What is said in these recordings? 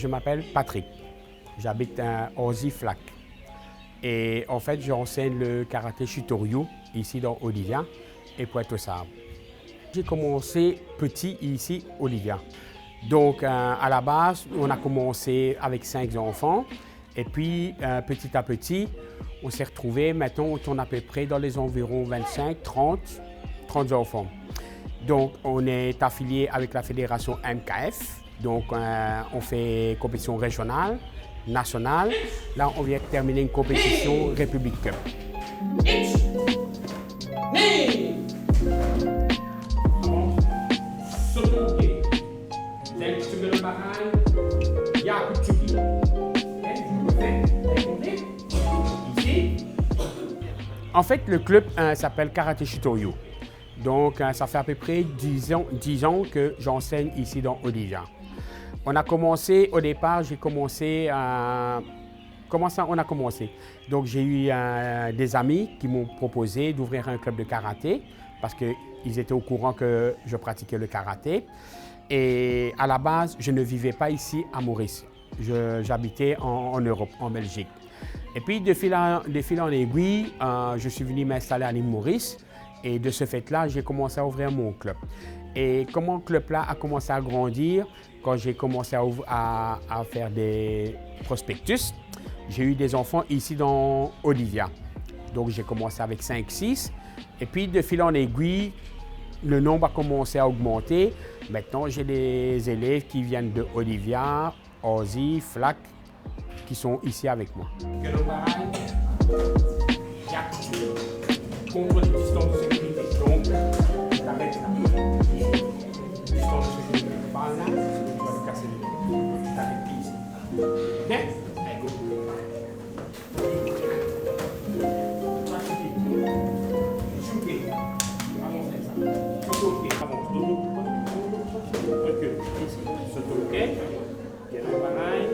Je m'appelle Patrick. J'habite à Orzy-Flac. Et en fait, j'enseigne le karaté Shitoryu ici dans Olivia et Pointe-aux-Sables. J'ai commencé petit ici, Olivia. Donc, à la base, on a commencé avec 5 enfants. Et puis, petit à petit, on s'est retrouvés. Maintenant, on tourne à peu près dans les environs 25, 30 enfants. Donc, on est affilié avec la fédération MKF. Donc, on fait compétition régionale, nationale. Là, on vient de terminer une compétition République Cup. En fait, le club s'appelle Karaté Shitoryu. Donc, ça fait à peu près 10 ans que j'enseigne ici dans Olivia. On a commencé, au départ, Comment ça, on a commencé? Donc, j'ai eu des amis qui m'ont proposé d'ouvrir un club de karaté parce qu'ils étaient au courant que je pratiquais le karaté. Et à la base, je ne vivais pas ici à Maurice. J'habitais en Europe, en Belgique. Et puis, de fil en aiguille, je suis venu m'installer à l'île Maurice. Et de ce fait-là, j'ai commencé à ouvrir mon club. Et comment le club-là a commencé à grandir, quand j'ai commencé à faire des prospectus, j'ai eu des enfants ici dans Olivia. Donc, j'ai commencé avec 5-6. Et puis, de fil en aiguille, le nombre a commencé à augmenter. Maintenant, j'ai des élèves qui viennent de Olivia, Orzy, Flac, qui sont ici avec moi. Contre les distances de sécurité. Donc, j'arrête là. Distance de sécurité. Par là, tu vas te casser le dos. T'arrêtes ici. OK? Allez, go. Shooter. Avancez ça. Shooter. Avance. Recule. Ici. Saute. OK? Pareil.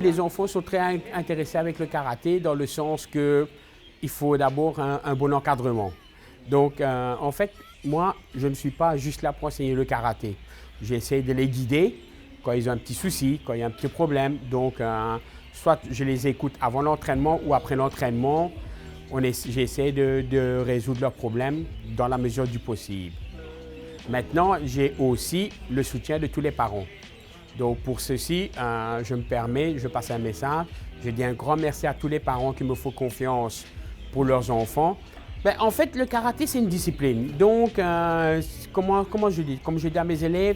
Les enfants sont très intéressés avec le karaté dans le sens que il faut d'abord un bon encadrement. Donc, en fait, moi, je ne suis pas juste là pour enseigner le karaté. J'essaie de les guider quand ils ont un petit souci, quand il y a un petit problème. Donc, soit je les écoute avant l'entraînement ou après l'entraînement. J'essaie de résoudre leurs problèmes dans la mesure du possible. Maintenant, j'ai aussi le soutien de tous les parents. Donc, pour ceci, je passe un message. Je dis un grand merci à tous les parents qui me font confiance pour leurs enfants. Ben, en fait, le karaté, c'est une discipline. Donc, comment je dis? Comme je dis à mes élèves,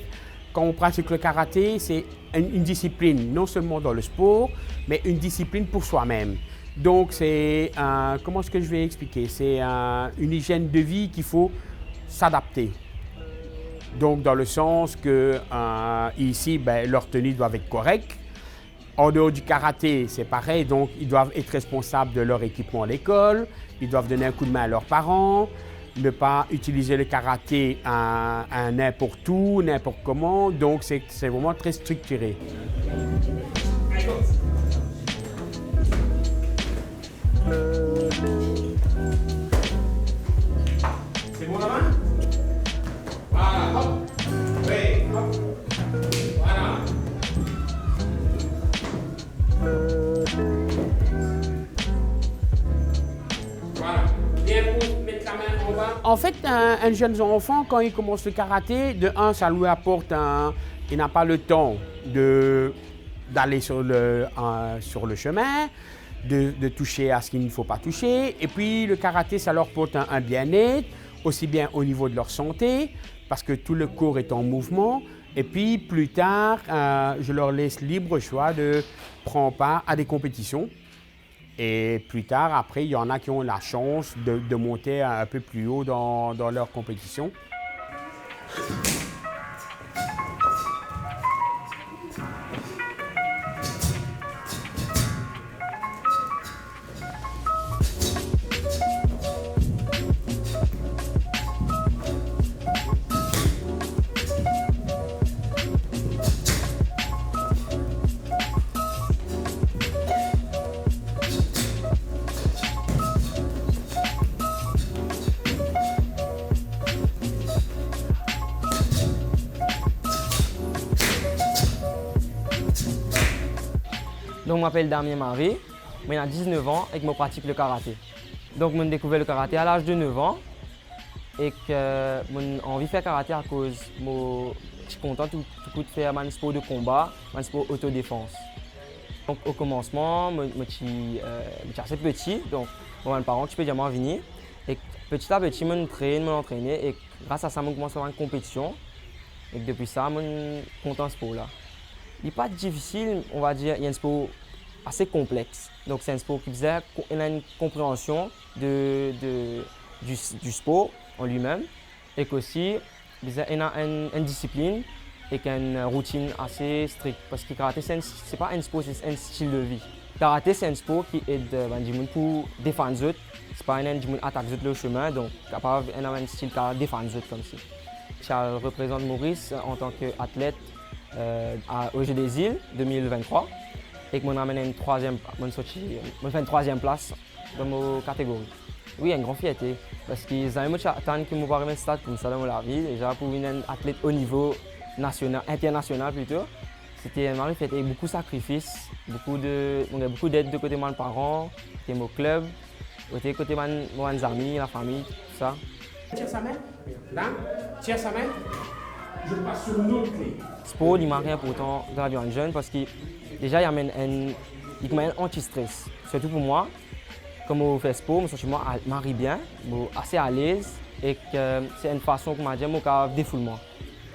quand on pratique le karaté, c'est une discipline, non seulement dans le sport, mais une discipline pour soi-même. Donc, c'est, comment est-ce que je vais expliquer? C'est une hygiène de vie qu'il faut s'adapter. Donc, dans le sens que ici, ben, leurs tenues doivent être correctes. En dehors du karaté, c'est pareil, donc ils doivent être responsables de leur équipement à l'école, ils doivent donner un coup de main à leurs parents, ne pas utiliser le karaté à n'importe où, n'importe comment, donc c'est vraiment très structuré. C'est bon la main? Voilà, hop, oui, hop, voilà. Voilà. Bien pour mettre la main en bas. En fait, un jeune enfant, quand il commence le karaté, de un, ça lui apporte il n'a pas le temps d'aller sur le chemin, de toucher à ce qu'il ne faut pas toucher. Et puis, le karaté, ça leur apporte un bien-être, aussi bien au niveau de leur santé, parce que tout le corps est en mouvement. Et puis, plus tard, je leur laisse libre choix de prendre part à des compétitions. Et plus tard, après, il y en a qui ont la chance de monter un peu plus haut dans leur compétition. je m'appelle Damien Marie, j'ai 19 ans et que je pratique le karaté. Donc j'ai découvert le karaté à l'âge de 9 ans et que j'ai envie de faire karaté à cause je suis content tout de faire un sport de combat, un sport autodéfense. Donc au commencement, je suis assez petit, donc mes parents tu peux dire moi venir et petit à petit je m'entraîne et grâce à ça je commence à avoir une compétition et depuis ça je suis content de ce sport là. Il n'est pas difficile, on va dire, il y a un sport assez complexe. Donc c'est un sport qui faisait une compréhension du sport en lui-même et qu'aussi il a une discipline et une routine assez stricte. Parce que le karaté, ce n'est pas un sport, c'est un style de vie. Le karaté, c'est un sport qui aide pour défendre les autres. Ce n'est pas un qui attaque le chemin, donc capable d'avoir un style qui défend les autres comme ça. Je représente Maurice en tant qu'athlète au Jeux des Îles 2023 et que je ramène une troisième place dans ma catégorie. Oui, une grande fierté parce qu'ils ont attendu que je me un stade comme ça dans la vie. Déjà pour une athlète au niveau national, international plutôt. C'était une grande fierté avec beaucoup de sacrifices, beaucoup d'aide de côté de mes parents, de mon club, de côté de mes amis, la famille, tout ça. Tiens sa main, là, tiens sa main, je passe sur une autre clé. Le sport, il m'a rien important dans la vie en jeune parce que déjà, il amène un anti-stress. Surtout pour moi, comme je fais sport, je me sens bien, assez à l'aise et que c'est une façon que je me défoulement.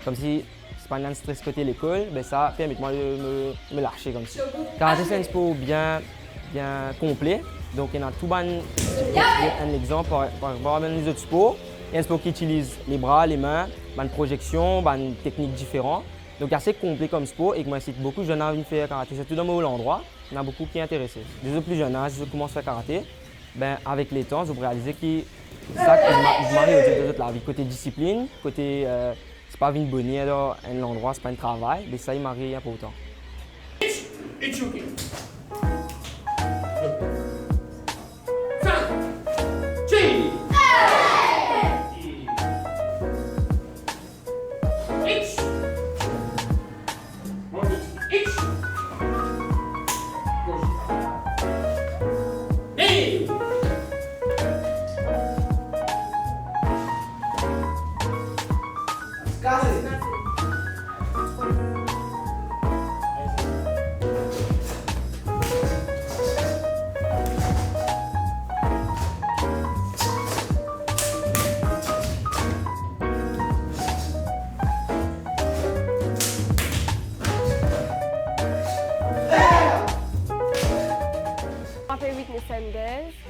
Comme si c'est pas un stress côté l'école, ben ça permet moi de me lâcher comme ça. Karaté, c'est un sport bien complet. Donc il y en a tout un exemple par rapport à les autres sports. Il y a un sport qui utilise les bras, les mains, une projection, une technique différente. Donc c'est assez complet comme sport et que moi incite beaucoup de jeunes à venir faire karaté. Surtout dans mon endroit, il y en a beaucoup qui sont intéressés. Les autres plus jeunes âges, ils commencent à faire karaté. Ben, avec les temps, je vais réaliser que c'est ça qui m'arrive aux autres la vie. Côté discipline, côté c'est pas une bonne idée dans un endroit, c'est pas un travail, mais ça il m'arrive important. It's okay.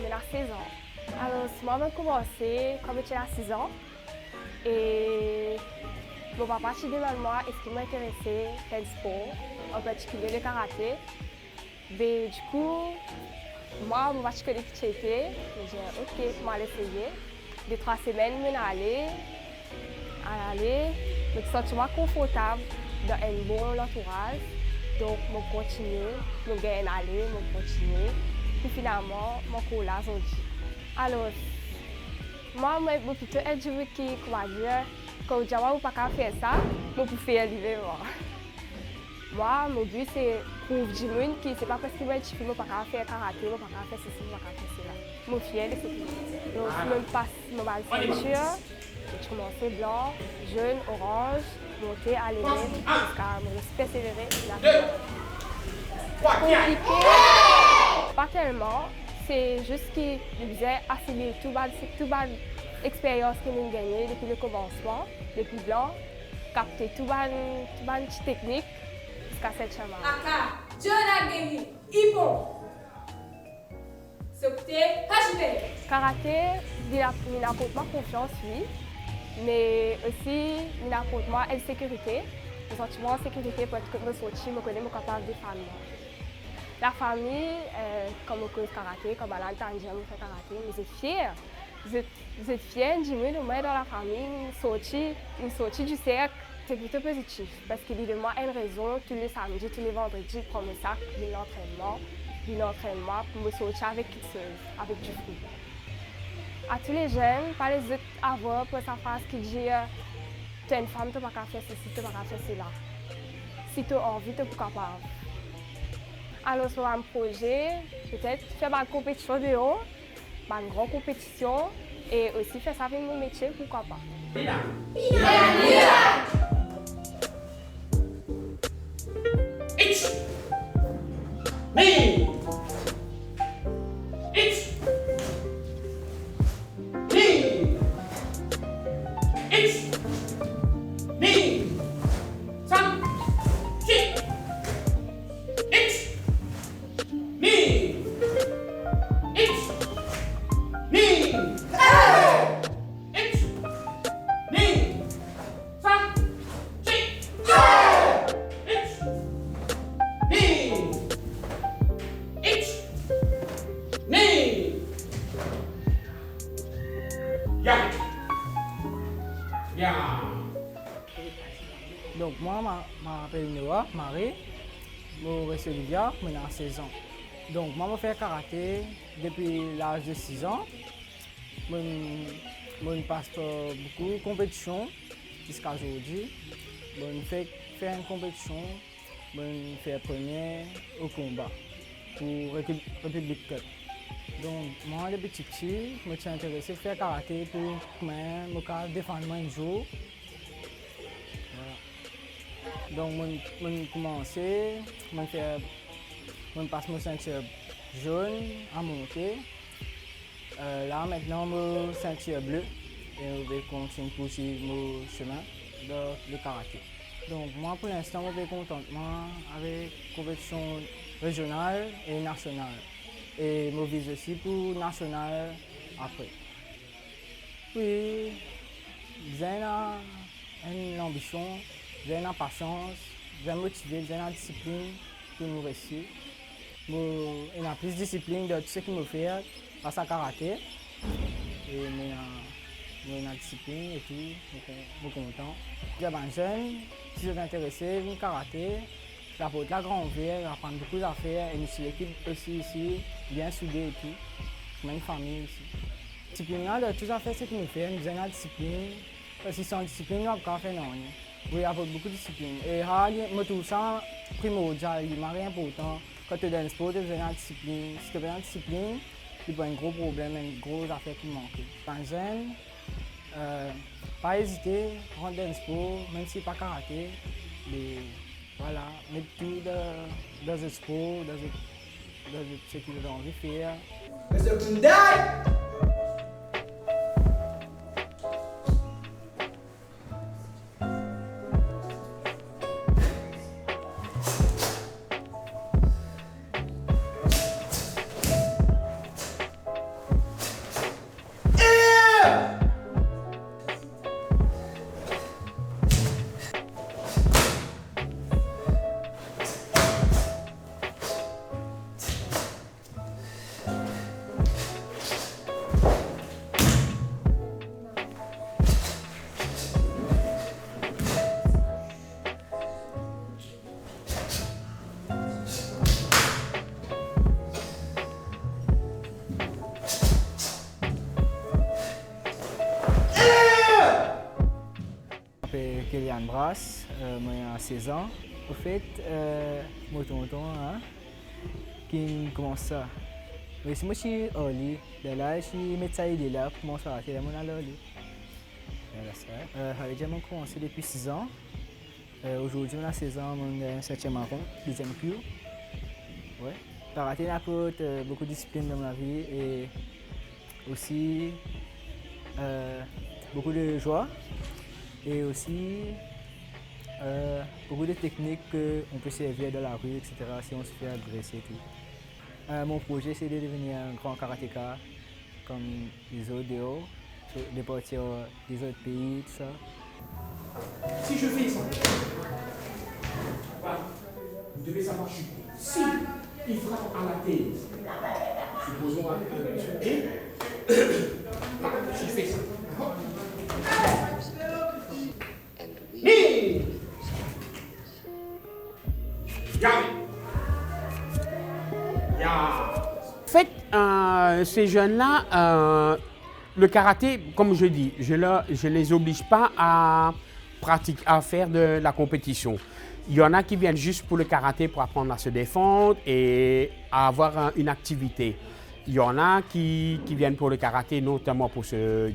Mais à 16 ans. Alors, moi, j'ai commencé quand j'étais à 6 ans. Et mon papa a dit à moi est-ce qu'il m'intéressait à le sport, en particulier le karaté. Mais du coup, moi, je ne connais pas ce que c'était. J'ai dit ok, je vais l'essayer. 2-3 semaines, je suis allée. Je me sens confortable dans un bon entourage. Donc, je continue, je gagne aller, je continue. Puis finalement, mon collage on dit. Alors, moi, je suis plutôt un joueur qui, comment dire, quand je ne peux pas faire ça, je peux faire l'hiver. Moi, mon but, c'est prouver du monde que ce n'est pas parce que je ne peux pas faire karaté, je ne peux pas faire ceci, je ne peux pas faire cela. Je suis fière de ce que je fais. Donc, je passe ma ceinture, je commence blanc, jaune, orange, monter à l'élève jusqu'à me persévérer. Compliqué. Pas tellement, c'est juste qu'il faisait assimiler toute l'expérience que nous avons gagnée depuis le commencement, depuis blanc, capter toute la technique jusqu'à cette chambre. Aka, John a gagné, Ipo. Karaté, il apporte ma confiance, oui, mais aussi il apporte moi une sécurité. Le sentiment de sécurité pour être sorti, je connais, je suis capable de défendre. La famille, comme je fais karaté, comme elle entend dire que je fais karaté, je suis fière. Je suis fière du moins dans la famille, une sortie du cercle. C'est plutôt positif parce qu'il y a une raison tous les samedis, tous les vendredis, prendre le sac, l'entraînement pour me sortir avec quelque chose, avec du fruit. À tous les jeunes, pas les autres avant pour sa phrase qui dit tu es une femme, tu ne peux pas faire ceci, tu ne peux pas faire cela. Si tu as envie, tu es capable. Alors, sur un projet, peut-être faire ma compétition dehors, une grande compétition, et aussi faire ça avec mon métier, pourquoi pas. Donc moi, je m'appelle Noah, Marie, je suis Olivia, j'ai 16 ans. Donc moi, je fais karaté depuis l'âge de 6 ans. Je passe par beaucoup de compétitions jusqu'à aujourd'hui. Je fais une compétition, je fais premier au combat pour République Cup. Donc moi, depuis petit, je me suis intéressé à faire karaté pour me défendre un jour. Donc, je commence, je passe mon ceinture jaune à monter. Là, maintenant, mon ceinture bleue. Et je vais continuer pour suivre mon chemin dans le karaté. Donc, moi, pour l'instant, je vais contentement avec la compétition régionale et nationale. Et je vise aussi pour nationale après. Puis, j'ai une ambition. J'ai une patience, j'ai motivé, j'ai une discipline pour nous réussir. Il y a plus de discipline de tout ce qui me fait grâce à karaté. Et j'ai une discipline et tout, je suis content. Les jeunes, si vous êtes intéressés, venez karaté. Ça peut être la grande ville, apprendre beaucoup d'affaires. Et nous sommes l'équipe aussi ici, bien soudée et tout. Comme une famille ici. La discipline, de tout ça fait ce qui nous fait, nous avons une discipline. Parce que sans discipline, nous ne pouvons pas faire rien. Oui, avec beaucoup de discipline. Et moi, tout ça, primordial, il est important. Quand tu es dans le sport, tu as besoin de discipline. Si tu as besoin de discipline, tu as un gros problème, une grosse affaire qui manque. Quand jeune, pas hésiter, rentrer dans le sport, même si ce n'est pas karaté. Mais voilà, mettre tout dans le sport, dans ce que tu as envie de faire. Kélian Brass, j'ai 16 ans. Au fait, mon tonton, qui commence ça. Mais si moi je suis Oli, de là, je suis médecin de là, pour mon soir, c'est mon Oli. J'ai déjà commencé depuis 6 ans. Aujourd'hui, on a 16 ans, on est 7e marron, 2e cure. Ouais. Karaté apporte beaucoup de discipline dans ma vie et aussi beaucoup de joie. Et aussi beaucoup de techniques qu'on peut servir dans la rue, etc. si on se fait agresser et tout. Mon projet, c'est de devenir un grand karatéka comme les autres dehors, de partir des autres pays, tout ça. Si je fais ça, vous devez savoir chuter. Si il frappe à la tête, supposons avec un pied, si je fais ça. En fait, ces jeunes-là, le karaté, comme je dis, je ne les oblige pas à faire de la compétition. Il y en a qui viennent juste pour le karaté pour apprendre à se défendre et à avoir une activité. Il y en a qui viennent pour le karaté notamment pour se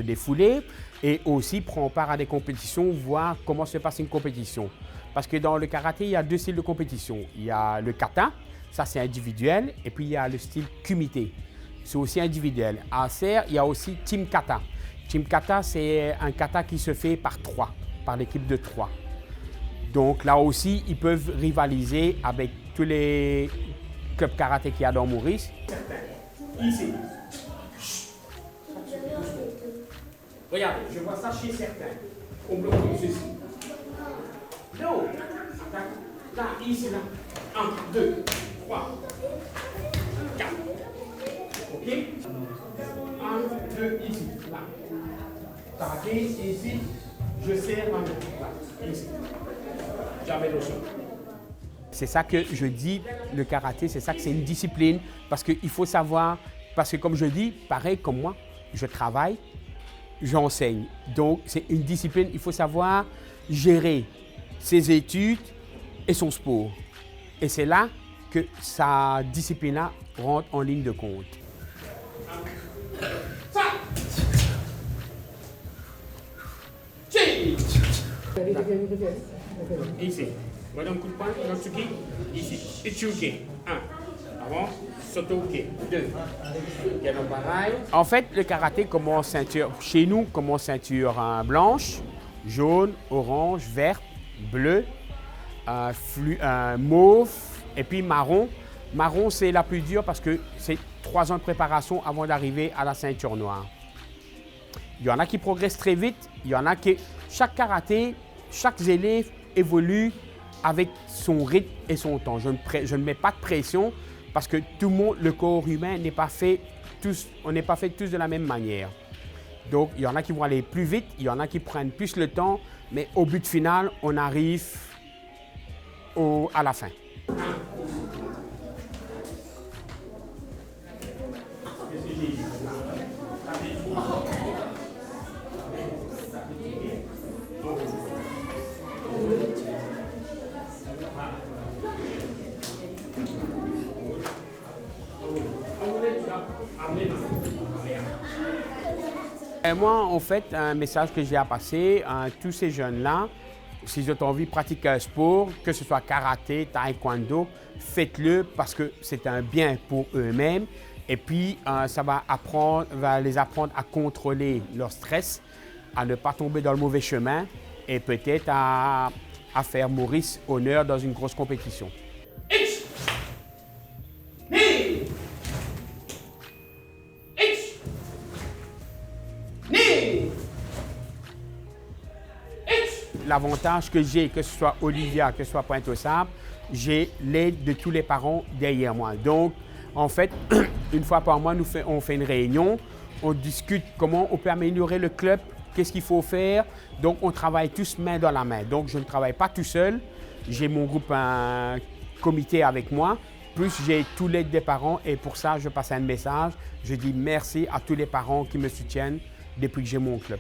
défouler et aussi prendre part à des compétitions, voir comment se passe une compétition. Parce que dans le karaté, il y a 2 styles de compétition. Il y a le kata, ça c'est individuel, et puis il y a le style kumite, c'est aussi individuel. À Serres, il y a aussi team kata. Team kata, c'est un kata qui se fait par 3, par l'équipe de 3. Donc là aussi, ils peuvent rivaliser avec tous les clubs karaté qu'il y a dans Maurice. Ici. Regardez, je vois ça chez certains. On bloque ceci. Non. Là, ici, là. 1, 2, 3, 4. OK? 1, 2, ici, là. Karaté, ici. Je serre ma main. Là, ici. Jamais le sol. C'est ça que je dis, le karaté, c'est ça que c'est une discipline. Parce qu'il faut savoir, parce que comme je dis, pareil comme moi, je travaille, j'enseigne. Donc c'est une discipline, il faut savoir gérer ses études et son sport. Et c'est là que sa discipline-là rentre en ligne de compte. Ici. Voilà un coup de poing, Notsuki, ici. Ichuke. 1. Avant, Sotoke. 2. En fait, le karaté commence ceinture, chez nous, commence ceinture blanche, jaune, orange, verte, bleu, mauve et puis marron. Marron, c'est la plus dure parce que c'est 3 ans de préparation avant d'arriver à la ceinture noire. Il y en a qui progressent très vite, il y en a qui... Chaque karaté, chaque élève évolue avec son rythme et son temps. Je ne mets pas de pression parce que tout le monde, le corps humain n'est pas fait tous, on n'est pas fait tous de la même manière. Donc, il y en a qui vont aller plus vite, il y en a qui prennent plus le temps, mais au but final, on arrive à la fin. Et moi, en fait, un message que j'ai à passer à tous ces jeunes-là, si vous avez envie de pratiquer un sport, que ce soit karaté, taekwondo, faites-le parce que c'est un bien pour eux-mêmes. Et puis, ça va les apprendre à contrôler leur stress, à ne pas tomber dans le mauvais chemin et peut-être à faire Maurice honneur dans une grosse compétition. L'avantage que j'ai, que ce soit Olivia, que ce soit Pointe-aux-Sables, j'ai l'aide de tous les parents derrière moi. Donc, en fait, une fois par mois, on fait une réunion, on discute comment on peut améliorer le club, qu'est-ce qu'il faut faire. Donc, on travaille tous main dans la main. Donc, je ne travaille pas tout seul. J'ai mon groupe, un comité avec moi, plus j'ai tout l'aide des parents et pour ça, je passe un message. Je dis merci à tous les parents qui me soutiennent depuis que j'ai mon club.